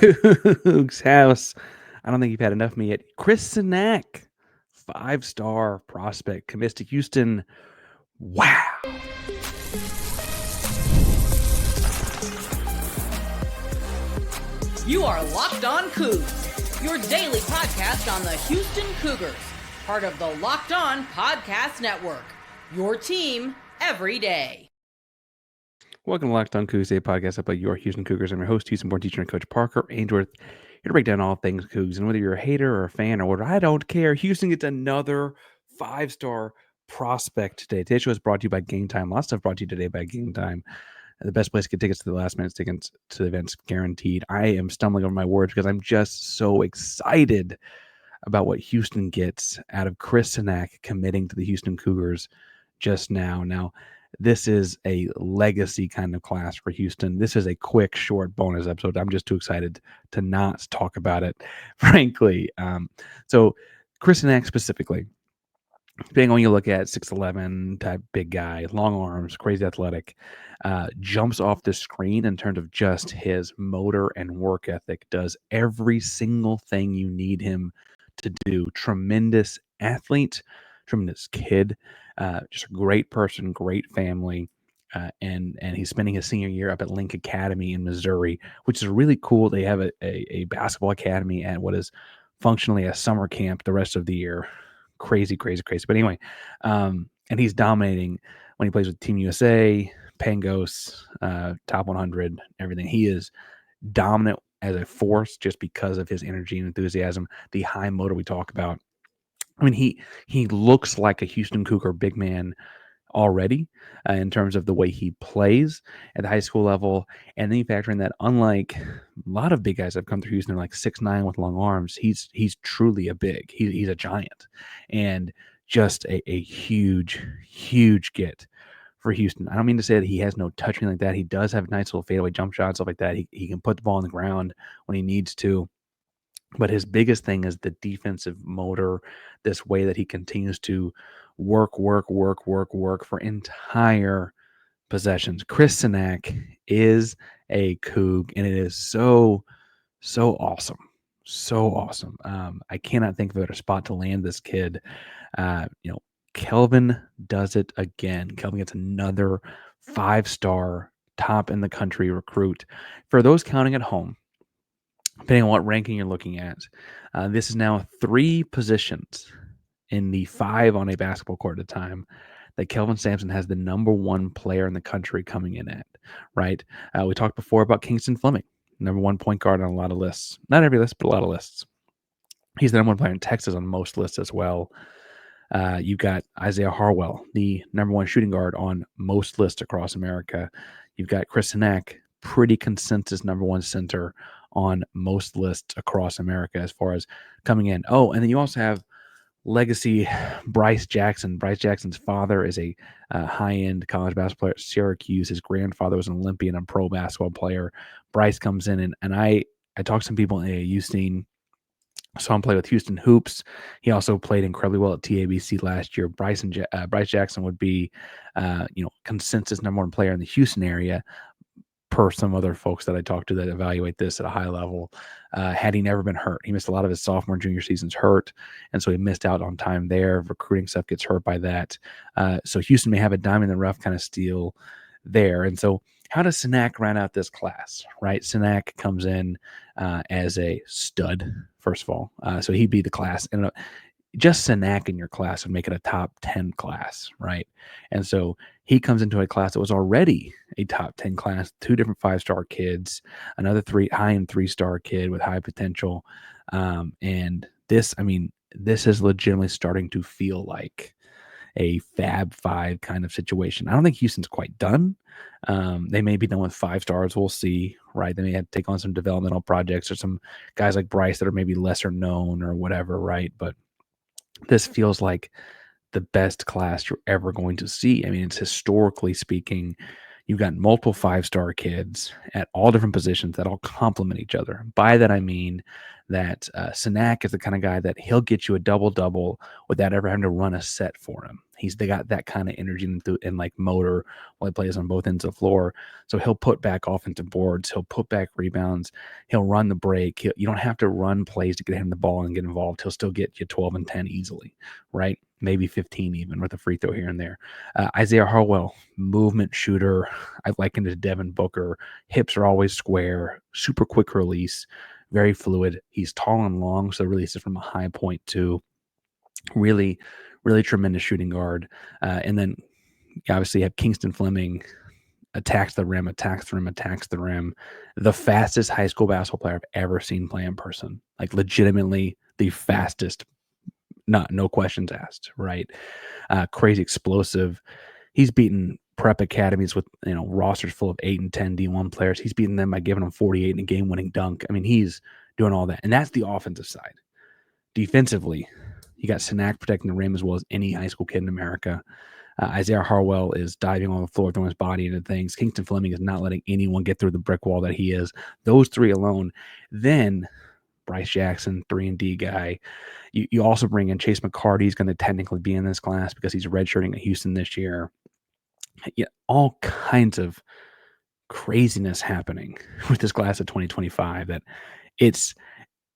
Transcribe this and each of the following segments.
Coogs house. I don't think you've had enough of me yet. Chris Cenac, 5-star prospect, commits to Houston. Wow. You are Locked On Cougs, your daily podcast on the Houston Cougars, part of the Locked On Podcast Network, your team every day. Welcome to Locked On Cougs, a podcast about your Houston Cougars. I'm your host, Houston-born teacher and coach Parker Ainsworth, here to break down all things Cougs. And whether you're a hater or a fan or whatever, I don't care. Houston gets another 5-star prospect today. Today's show is brought to you by Game Time. Lots of stuff brought to you today by Game Time. The best place to get tickets to the last minute tickets to the events guaranteed. I am stumbling over my words because I'm just so excited about what Houston gets out of Chris Cenac committing to the Houston Cougars just now. Now, this is a legacy kind of class for Houston. This is a quick, short bonus episode. I'm just too excited to not talk about it, frankly. So Chris Cenac specifically, depending on what you look at, 6'11", type big guy, long arms, crazy athletic, jumps off the screen in terms of just his motor and work ethic, does every single thing you need him to do. Tremendous athlete, tremendous kid, just a great person, great family. And he's spending his senior year up at Link Academy in Missouri, which is really cool. They have a basketball academy at what is functionally a summer camp the rest of the year. Crazy. But anyway, and he's dominating when he plays with Team USA, Pangos, top 100, everything. He is dominant as a force just because of his energy and enthusiasm, the high motor we talk about. I mean, he looks like a Houston Cougar big man already in terms of the way he plays at the high school level. And then you factor in that, unlike a lot of big guys that have come through Houston, like 6'9" with long arms, he's truly a big. He's a giant and just a huge get for Houston. I don't mean to say that he has no touch or anything like that. He does have nice little fadeaway jump shots, stuff like that. He can put the ball on the ground when he needs to. But his biggest thing is the defensive motor, this way that he continues to work for entire possessions. Chris Cenac is a Coug, and it is so awesome. So awesome. I cannot think of a better spot to land this kid. Kelvin does it again. Kelvin gets another 5-star top in the country recruit. For those counting at home, depending on what ranking you're looking at, this is now 3 positions in the 5 on a basketball court at a time that Kelvin Sampson has the number 1 player in the country coming in at, right? We talked before about Kingston Fleming, number 1 point guard on a lot of lists. Not every list, but a lot of lists. He's the number 1 player in Texas on most lists as well. You've got Isiah Harwell, the number 1 shooting guard on most lists across America. You've got Chris Cenac, pretty consensus number 1 center on most lists across America as far as coming in. Oh, and then you also have legacy Bryce Jackson. Bryce Jackson's father is a high-end college basketball player at Syracuse. His grandfather was an Olympian and pro basketball player. Bryce comes in, and I talked to some people in the AAU scene, saw him play with Houston Hoops. He also played incredibly well at TABC last year. Bryce Jackson would be, consensus number 1 player in the Houston area, per some other folks that I talked to that evaluate this at a high level, had he never been hurt. He missed a lot of his sophomore and junior seasons hurt, and so he missed out on time there. Recruiting stuff gets hurt by that. So Houston may have a diamond in the rough kind of steal there. And so how does Cenac round out this class, right? Cenac comes in as a stud, first of all. So he'd be the class. And just Cenac in your class would make it a top 10 class, right? And so he comes into a class that was already a top 10 class, 2 different 5-star kids, another high-end 3-star kid with high potential. And this is legitimately starting to feel like a Fab Five kind of situation. I don't think Houston's quite done. They may be done with 5 stars. We'll see, right? They may have to take on some developmental projects or some guys like Bryce that are maybe lesser known or whatever, right? But this feels like the best class you're ever going to see. I mean, it's historically speaking, You've got multiple 5-star kids at all different positions that all complement each other. By that, I mean that Cenac is the kind of guy that he'll get you a double-double without ever having to run a set for him. They got that kind of energy and like motor while he plays on both ends of the floor. So he'll put back offensive boards. He'll put back rebounds. He'll run the break. You don't have to run plays to get him the ball and get involved. He'll still get you 12 and 10 easily, right? Maybe 15 even with a free throw here and there. Isiah Harwell, movement shooter. I liken it to Devin Booker. Hips are always square, super quick release, very fluid. He's tall and long, so releases from a high point too. Really, really tremendous shooting guard. And then you obviously have Kingston Fleming, attacks the rim. The fastest high school basketball player I've ever seen play in person. Like legitimately the fastest, no questions asked, right? Crazy explosive. He's beaten prep academies with rosters full of 8 and 10 D1 players. He's beaten them by giving them 48 in a game-winning dunk. I mean, he's doing all that. And that's the offensive side. Defensively, you got Cenac protecting the rim as well as any high school kid in America. Isiah Harwell is diving on the floor, throwing his body into things. Kingston Fleming is not letting anyone get through the brick wall that he is. Those three alone. Then Bryce Jackson, 3-and-D guy. You also bring in Chase McCarty. He's going to technically be in this class because he's redshirting at Houston this year. Yeah, all kinds of craziness happening with this class of 2025 that it's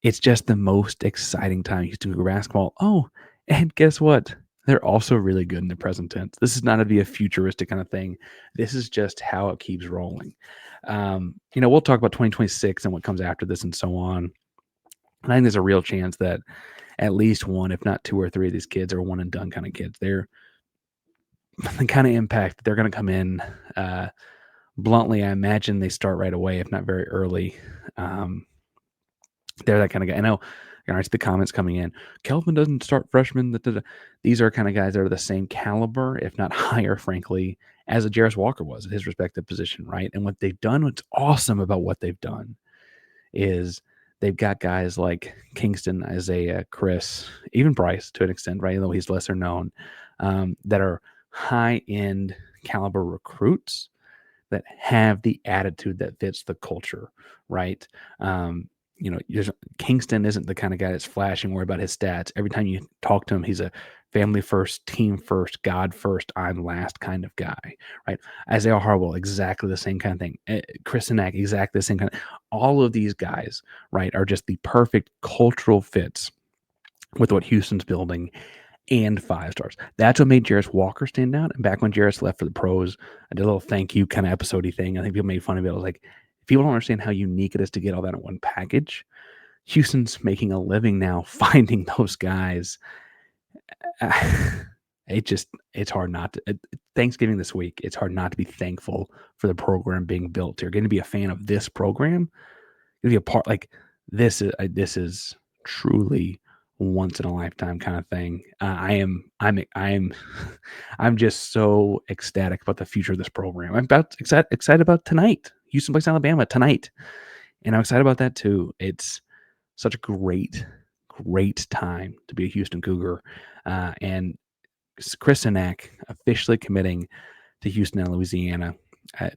just the most exciting time Houston Cougar basketball. Oh, and guess what? They're also really good in the present tense. This is not to be a futuristic kind of thing. This is just how it keeps rolling. We'll talk about 2026 and what comes after this and so on. And I think there's a real chance that at least one, if not 2 or 3 of these kids are one and done kind of kids. They're the kind of impact that they're going to come in. Bluntly, I imagine they start right away, if not very early. They're that kind of guy. I know I see the comments coming in. Kelvin doesn't start freshmen. These are kind of guys that are the same caliber, if not higher, frankly, as a Jarris Walker was at his respective position, right? And what they've done, what's awesome about what they've done is they've got guys like Kingston, Isiah, Chris, even Bryce to an extent, right? Though he's lesser known, that are high-end caliber recruits that have the attitude that fits the culture, right? Kingston isn't the kind of guy that's flashing, worry about his stats. Every time you talk to him, he's a family first, team first, God first, I'm last kind of guy, right? Isiah Harwell, exactly the same kind of thing. Chris Cenac, exactly the same kind of. All of these guys, right, are just the perfect cultural fits with what Houston's building and 5 stars. That's what made Jarris Walker stand out. And back when Jarris left for the pros, I did a little thank you kind of episode-y thing. I think people made fun of it. I was like, people don't understand how unique it is to get all that in one package. Houston's making a living now finding those guys. It's hard not to. Thanksgiving this week, it's hard not to be thankful for the program being built. You're going to be a fan of this program. You're going to be a part like this is truly once in a lifetime kind of thing. I'm just so ecstatic about the future of this program. I'm excited about tonight. Houston plays Alabama tonight, and I'm excited about that too. It's such a great time to be a Houston Cougar, and Chris Cenac officially committing to Houston and Louisiana,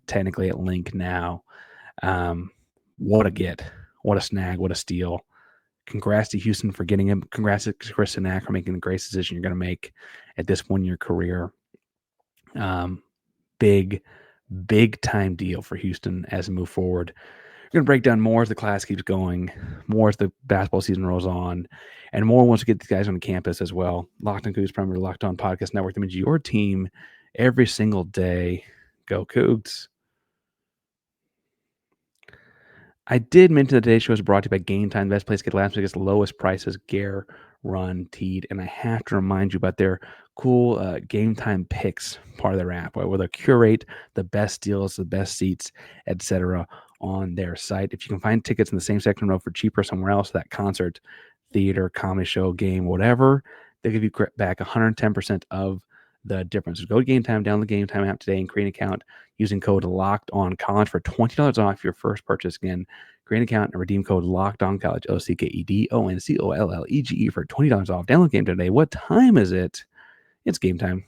technically at Link now. What a get, what a snag, what a steal. Congrats to Houston for getting him. Congrats to Chris Cenac for making the great decision you're going to make at this point in your career. Big time deal for Houston as we move forward. We're going to break down more as the class keeps going, more as the basketball season rolls on, and more once we get these guys on campus as well. Locked on Cougs, primary Locked On Podcast Network. That means your team every single day. Go Cougs. I did mention that today's show is brought to you by Game Time, the best place to get last week's lowest prices guaranteed. And I have to remind you about their cool Game Time picks part of their app, where they curate the best deals, the best seats, etc. on their site. If you can find tickets in the same section row for cheaper somewhere else, that concert, theater, comedy show, game, whatever, they give you back 110% of the difference. So go to Game Time, download the Game Time app today, and create an account using code LOCKEDONCOLLEGE for $20 off your first purchase. Again, create an account and redeem code LOCKEDONCOLLEGE, LOCKEDONCOLLEGE for $20 off. Download Game Time today. What time is it? It's game time.